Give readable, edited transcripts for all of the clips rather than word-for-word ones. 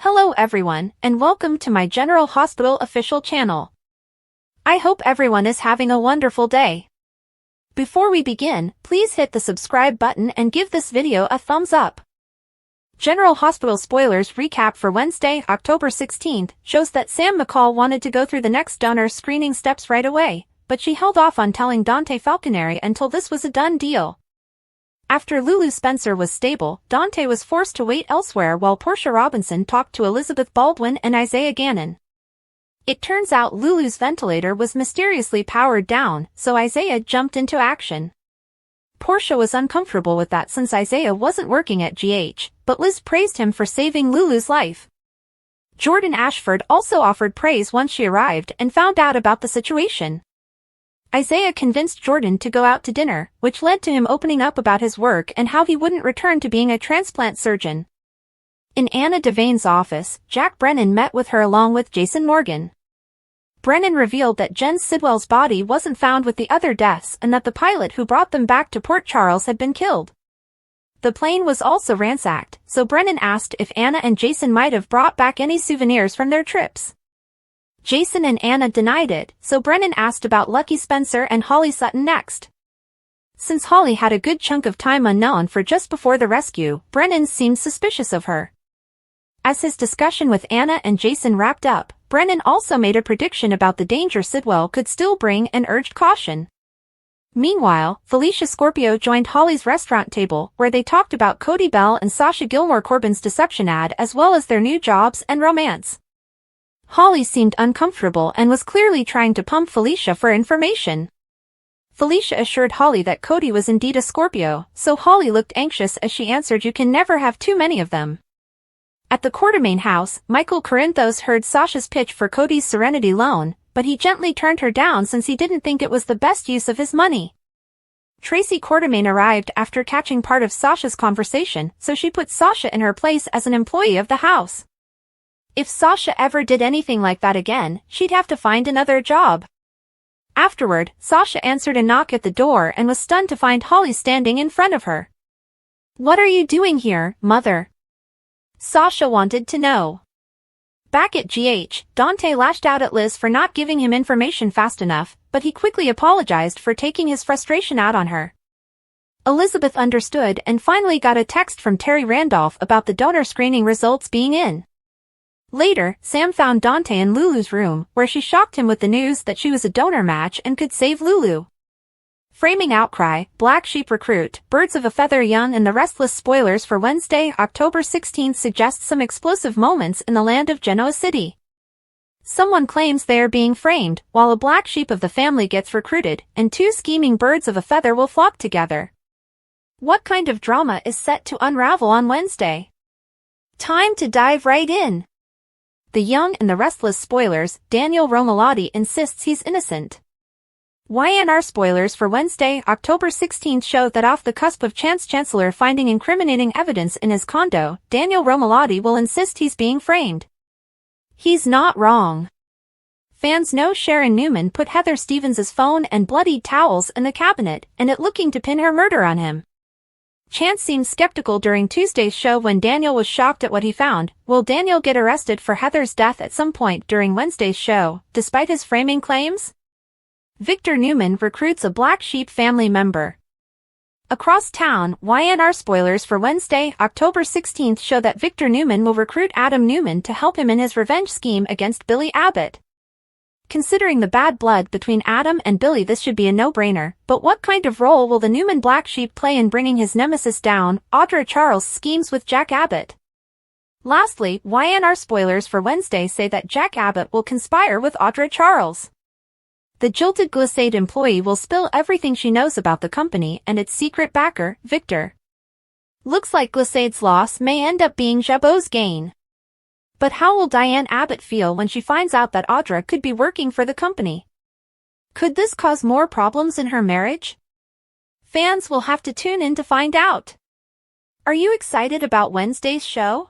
Hello everyone, and welcome to my General Hospital official channel. I hope everyone is having a wonderful day. Before we begin, please hit the subscribe button and give this video a thumbs up. General Hospital spoilers recap for Wednesday, October 16th, shows that Sam McCall wanted to go through the next donor screening steps right away, but she held off on telling Dante Falconeri until this was a done deal. After Lulu Spencer was stable, Dante was forced to wait elsewhere while Portia Robinson talked to Elizabeth Baldwin and Isaiah Gannon. It turns out Lulu's ventilator was mysteriously powered down, so Isaiah jumped into action. Portia was uncomfortable with that since Isaiah wasn't working at GH, but Liz praised him for saving Lulu's life. Jordan Ashford also offered praise once she arrived and found out about the situation. Isaiah convinced Jordan to go out to dinner, which led to him opening up about his work and how he wouldn't return to being a transplant surgeon. In Anna Devane's office, Jack Brennan met with her along with Jason Morgan. Brennan revealed that Jen Sidwell's body wasn't found with the other deaths and that the pilot who brought them back to Port Charles had been killed. The plane was also ransacked, so Brennan asked if Anna and Jason might have brought back any souvenirs from their trips. Jason and Anna denied it, so Brennan asked about Lucky Spencer and Holly Sutton next. Since Holly had a good chunk of time unknown for just before the rescue, Brennan seemed suspicious of her. As his discussion with Anna and Jason wrapped up, Brennan also made a prediction about the danger Sidwell could still bring and urged caution. Meanwhile, Felicia Scorpio joined Holly's restaurant table, where they talked about Cody Bell and Sasha Gilmore Corbin's deception ad as well as their new jobs and romance. Holly seemed uncomfortable and was clearly trying to pump Felicia for information. Felicia assured Holly that Cody was indeed a Scorpio, so Holly looked anxious as she answered, "You can never have too many of them." At the Quartermaine house, Michael Corinthos heard Sasha's pitch for Cody's Serenity loan, but he gently turned her down since he didn't think it was the best use of his money. Tracy Quartermaine arrived after catching part of Sasha's conversation, so she put Sasha in her place as an employee of the house. If Sasha ever did anything like that again, she'd have to find another job. Afterward, Sasha answered a knock at the door and was stunned to find Holly standing in front of her. "What are you doing here, Mother?" Sasha wanted to know. Back at GH, Dante lashed out at Liz for not giving him information fast enough, but he quickly apologized for taking his frustration out on her. Elizabeth understood and finally got a text from Terry Randolph about the donor screening results being in. Later, Sam found Dante in Lulu's room, where she shocked him with the news that she was a donor match and could save Lulu. Framing outcry, Black Sheep recruit, Birds of a Feather Young and the Restless spoilers for Wednesday, October 16th suggest some explosive moments in the land of Genoa City. Someone claims they are being framed, while a black sheep of the family gets recruited, and two scheming birds of a feather will flock together. What kind of drama is set to unravel on Wednesday? Time to dive right in. The Young and the Restless spoilers, Daniel Romalotti insists he's innocent. YNR spoilers for Wednesday, October 16th show that off the cusp of Chance Chancellor finding incriminating evidence in his condo, Daniel Romalotti will insist he's being framed. He's not wrong. Fans know Sharon Newman put Heather Stevens' phone and bloodied towels in the cabinet, and it looking to pin her murder on him. Chance seemed skeptical during Tuesday's show when Daniel was shocked at what he found. Will Daniel get arrested for Heather's death at some point during Wednesday's show, despite his framing claims? Victor Newman recruits a black sheep family member. Across town, YNR spoilers for Wednesday, October 16th show that Victor Newman will recruit Adam Newman to help him in his revenge scheme against Billy Abbott. Considering the bad blood between Adam and Billy, this should be a no-brainer, but what kind of role will the Newman black sheep play in bringing his nemesis down, Audra Charles' schemes with Jack Abbott? Lastly, YNR spoilers for Wednesday say that Jack Abbott will conspire with Audra Charles. The jilted Glissade employee will spill everything she knows about the company and its secret backer, Victor. Looks like Glissade's loss may end up being Jabot's gain. But how will Diane Abbott feel when she finds out that Audra could be working for the company? Could this cause more problems in her marriage? Fans will have to tune in to find out. Are you excited about Wednesday's show?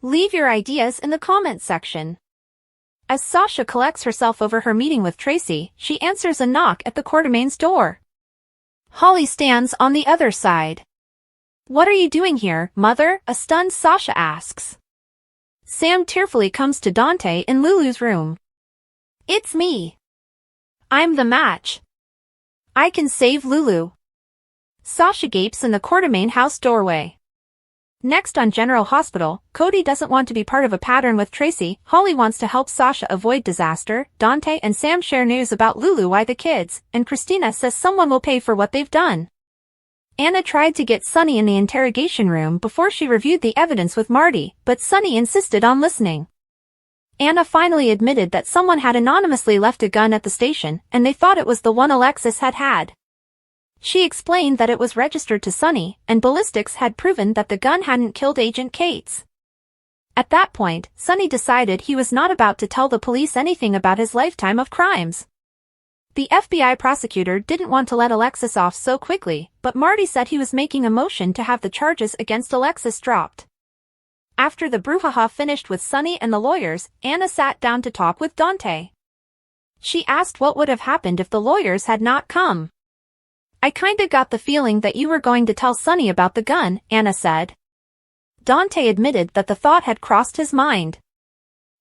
Leave your ideas in the comments section. As Sasha collects herself over her meeting with Tracy, she answers a knock at the Quartermaine's door. Holly stands on the other side. "What are you doing here, Mother?" a stunned Sasha asks. Sam tearfully comes to Dante in Lulu's room. "It's me. I'm the match. I can save Lulu." Sasha gapes in the Quartermain house doorway. Next on General Hospital, Cody doesn't want to be part of a pattern with Tracy. Holly wants to help Sasha avoid disaster. Dante and Sam share news about Lulu by the kids, and Christina says someone will pay for what they've done. Anna tried to get Sunny in the interrogation room before she reviewed the evidence with Marty, but Sunny insisted on listening. Anna finally admitted that someone had anonymously left a gun at the station, and they thought it was the one Alexis had. She explained that it was registered to Sunny, and ballistics had proven that the gun hadn't killed Agent Cates. At that point, Sunny decided he was not about to tell the police anything about his lifetime of crimes. The FBI prosecutor didn't want to let Alexis off so quickly, but Marty said he was making a motion to have the charges against Alexis dropped. After the brouhaha finished with Sunny and the lawyers, Anna sat down to talk with Dante. She asked what would have happened if the lawyers had not come. "I kinda got the feeling that you were going to tell Sunny about the gun," Anna said. Dante admitted that the thought had crossed his mind.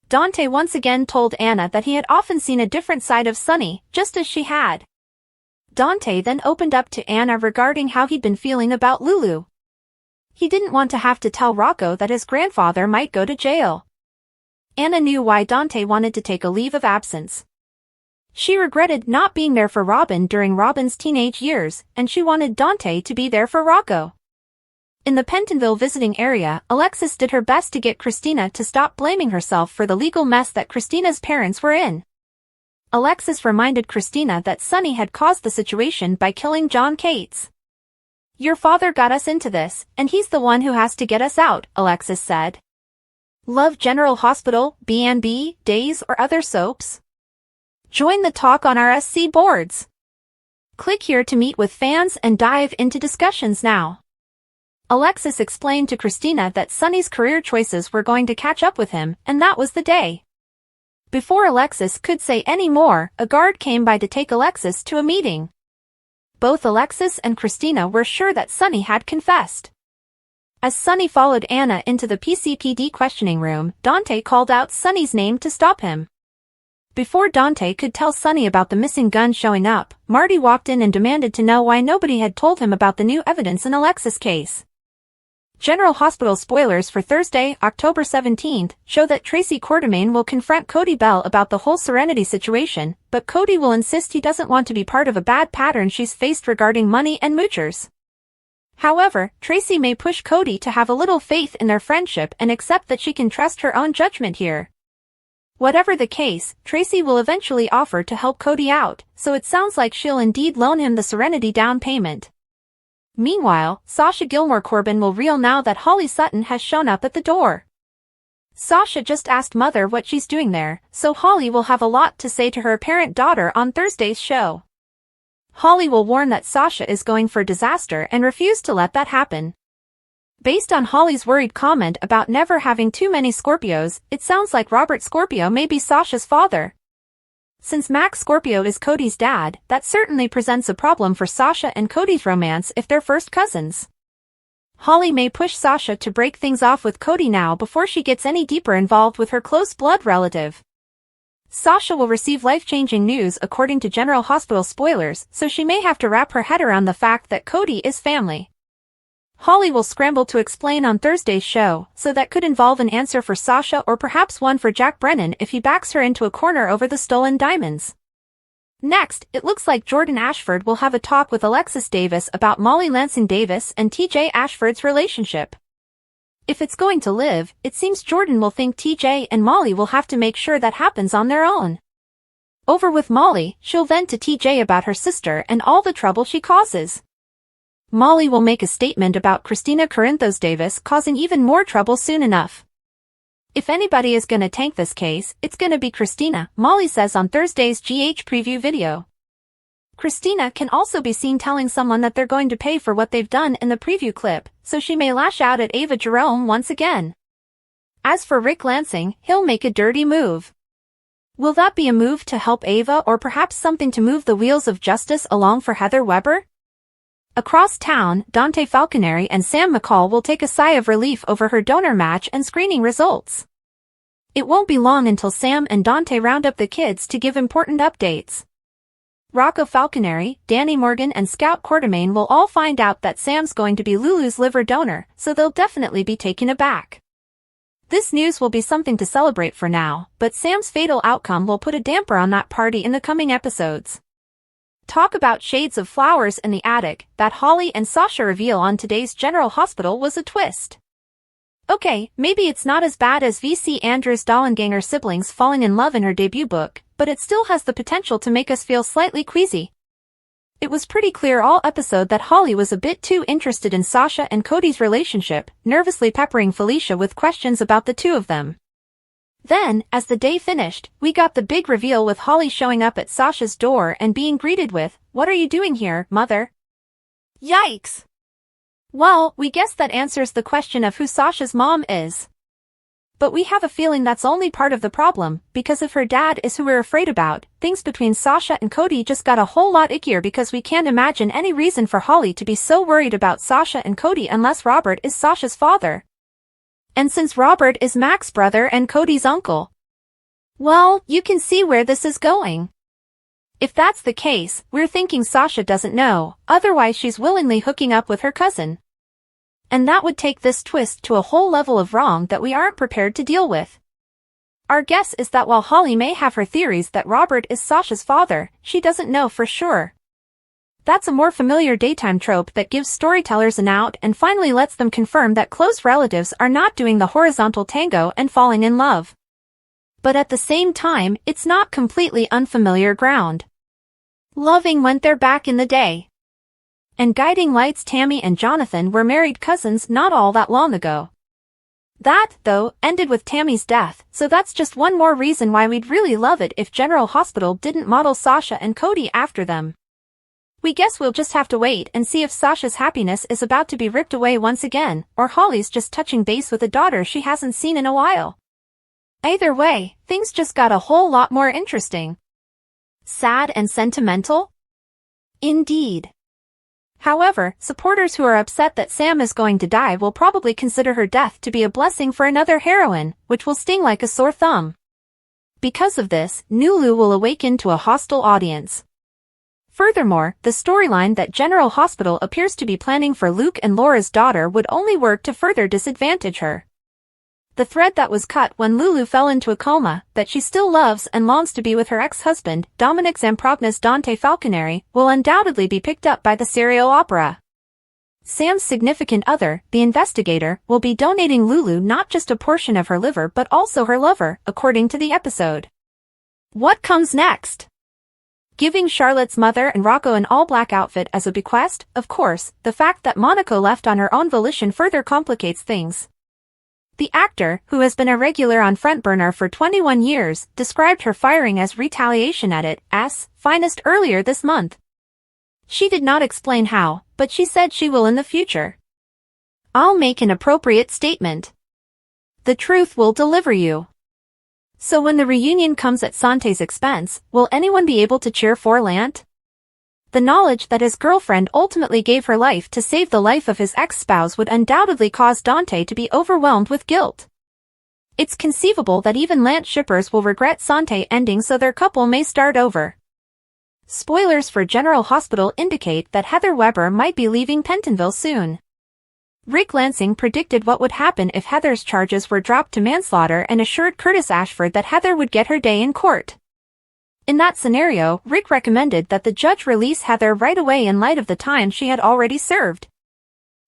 Dante once again told Anna that he had often seen a different side of Sunny, just as she had. Dante then opened up to Anna regarding how he'd been feeling about Lulu. He didn't want to have to tell Rocco that his grandfather might go to jail. Anna knew why Dante wanted to take a leave of absence. She regretted not being there for Robin during Robin's teenage years, and she wanted Dante to be there for Rocco. In the Pentonville visiting area, Alexis did her best to get Christina to stop blaming herself for the legal mess that Christina's parents were in. Alexis reminded Christina that Sunny had caused the situation by killing John Cates. "Your father got us into this, and he's the one who has to get us out," Alexis said. Love General Hospital, B&B, Days or other soaps? Join the talk on our SC boards. Click here to meet with fans and dive into discussions now. Alexis explained to Christina that Sunny's career choices were going to catch up with him, and that was the day. Before Alexis could say any more, a guard came by to take Alexis to a meeting. Both Alexis and Christina were sure that Sunny had confessed. As Sunny followed Anna into the PCPD questioning room, Dante called out Sunny's name to stop him. Before Dante could tell Sunny about the missing gun showing up, Marty walked in and demanded to know why nobody had told him about the new evidence in Alexis' case. General Hospital spoilers for Thursday, October 17th, show that Tracy Quartermain will confront Cody Bell about the whole Serenity situation, but Cody will insist he doesn't want to be part of a bad pattern she's faced regarding money and moochers. However, Tracy may push Cody to have a little faith in their friendship and accept that she can trust her own judgment here. Whatever the case, Tracy will eventually offer to help Cody out, so it sounds like she'll indeed loan him the Serenity down payment. Meanwhile, Sasha Gilmore Corbin will reel now that Holly Sutton has shown up at the door. Sasha just asked Mother what she's doing there, so Holly will have a lot to say to her apparent daughter on Thursday's show. Holly will warn that Sasha is going for disaster and refuse to let that happen. Based on Holly's worried comment about never having too many Scorpios, it sounds like Robert Scorpio may be Sasha's father. Since Max Scorpio is Cody's dad, that certainly presents a problem for Sasha and Cody's romance if they're first cousins. Holly may push Sasha to break things off with Cody now before she gets any deeper involved with her close blood relative. Sasha will receive life-changing news according to General Hospital spoilers, so she may have to wrap her head around the fact that Cody is family. Holly will scramble to explain on Thursday's show, so that could involve an answer for Sasha or perhaps one for Jack Brennan if he backs her into a corner over the stolen diamonds. Next, it looks like Jordan Ashford will have a talk with Alexis Davis about Molly Lansing Davis and TJ Ashford's relationship. If it's going to live, it seems Jordan will think TJ and Molly will have to make sure that happens on their own. Over with Molly, she'll vent to TJ about her sister and all the trouble she causes. Molly will make a statement about Christina Corinthos Davis causing even more trouble soon enough. If anybody is gonna tank this case, it's gonna be Christina, Molly says on Thursday's GH preview video. Christina can also be seen telling someone that they're going to pay for what they've done in the preview clip, so she may lash out at Ava Jerome once again. As for Rick Lansing, he'll make a dirty move. Will that be a move to help Ava or perhaps something to move the wheels of justice along for Heather Weber? Across town, Dante Falconeri and Sam McCall will take a sigh of relief over her donor match and screening results. It won't be long until Sam and Dante round up the kids to give important updates. Rocco Falconeri, Danny Morgan and Scout Quartermain will all find out that Sam's going to be Lulu's liver donor, so they'll definitely be taken aback. This news will be something to celebrate for now, but Sam's fatal outcome will put a damper on that party in the coming episodes. Talk about shades of flowers in the attic that Holly and Sasha reveal on today's General Hospital was a twist. Okay, maybe it's not as bad as VC Andrew's Dollenganger siblings falling in love in her debut book, but it still has the potential to make us feel slightly queasy. It was pretty clear all episode that Holly was a bit too interested in Sasha and Cody's relationship, nervously peppering Felicia with questions about the two of them. Then, as the day finished, we got the big reveal with Holly showing up at Sasha's door and being greeted with, "What are you doing here, mother?" Yikes! Well, we guess that answers the question of who Sasha's mom is. But we have a feeling that's only part of the problem, because if her dad is who we're afraid about, things between Sasha and Cody just got a whole lot ickier because we can't imagine any reason for Holly to be so worried about Sasha and Cody unless Robert is Sasha's father. And since Robert is Mac's brother and Cody's uncle. Well, you can see where this is going. If that's the case, we're thinking Sasha doesn't know, otherwise she's willingly hooking up with her cousin. And that would take this twist to a whole level of wrong that we aren't prepared to deal with. Our guess is that while Holly may have her theories that Robert is Sasha's father, she doesn't know for sure. That's a more familiar daytime trope that gives storytellers an out and finally lets them confirm that close relatives are not doing the horizontal tango and falling in love. But at the same time, it's not completely unfamiliar ground. Loving went there back in the day. And Guiding Light's Tammy and Jonathan were married cousins not all that long ago. That, though, ended with Tammy's death, so that's just one more reason why we'd really love it if General Hospital didn't model Sasha and Cody after them. We guess we'll just have to wait and see if Sasha's happiness is about to be ripped away once again, or Holly's just touching base with a daughter she hasn't seen in a while. Either way, things just got a whole lot more interesting. Sad and sentimental? Indeed. However, supporters who are upset that Sam is going to die will probably consider her death to be a blessing for another heroine, which will sting like a sore thumb. Because of this, Nulu will awaken to a hostile audience. Furthermore, the storyline that General Hospital appears to be planning for Luke and Laura's daughter would only work to further disadvantage her. The thread that was cut when Lulu fell into a coma, that she still loves and longs to be with her ex-husband, Dominic Zamprogna's Dante Falconeri, will undoubtedly be picked up by the serial opera. Sam's significant other, the investigator, will be donating Lulu not just a portion of her liver but also her lover, according to the episode. What comes next? Giving Charlotte's mother and Rocco an all-black outfit as a bequest? Of course, the fact that Monaco left on her own volition further complicates things. The actor, who has been a regular on Front Burner for 21 years, described her firing as retaliation at its finest earlier this month. She did not explain how, but she said she will in the future. I'll make an appropriate statement. The truth will deliver you. So when the reunion comes at Sante's expense, will anyone be able to cheer for Lant? The knowledge that his girlfriend ultimately gave her life to save the life of his ex-spouse would undoubtedly cause Dante to be overwhelmed with guilt. It's conceivable that even Lant shippers will regret Sante ending so their couple may start over. Spoilers for General Hospital indicate that Heather Weber might be leaving Pentonville soon. Rick Lansing predicted what would happen if Heather's charges were dropped to manslaughter and assured Curtis Ashford that Heather would get her day in court. In that scenario, Rick recommended that the judge release Heather right away in light of the time she had already served.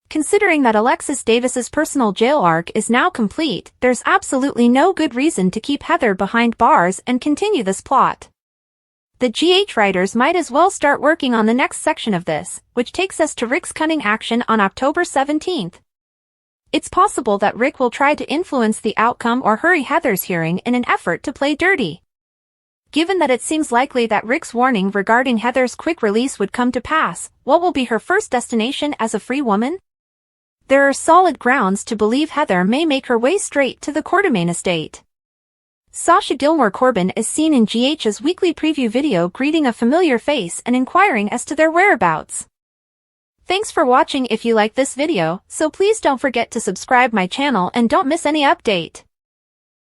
Considering that Alexis Davis's personal jail arc is now complete, there's absolutely no good reason to keep Heather behind bars and continue this plot. The GH writers might as well start working on the next section of this, which takes us to Rick's cunning action on October 17th. It's possible that Rick will try to influence the outcome or hurry Heather's hearing in an effort to play dirty. Given that it seems likely that Rick's warning regarding Heather's quick release would come to pass, what will be her first destination as a free woman? There are solid grounds to believe Heather may make her way straight to the Quartermain estate. Sasha Gilmore Corbin is seen in GH's weekly preview video greeting a familiar face and inquiring as to their whereabouts. Thanks for watching. If you like this video, so please don't forget to subscribe my channel and don't miss any update.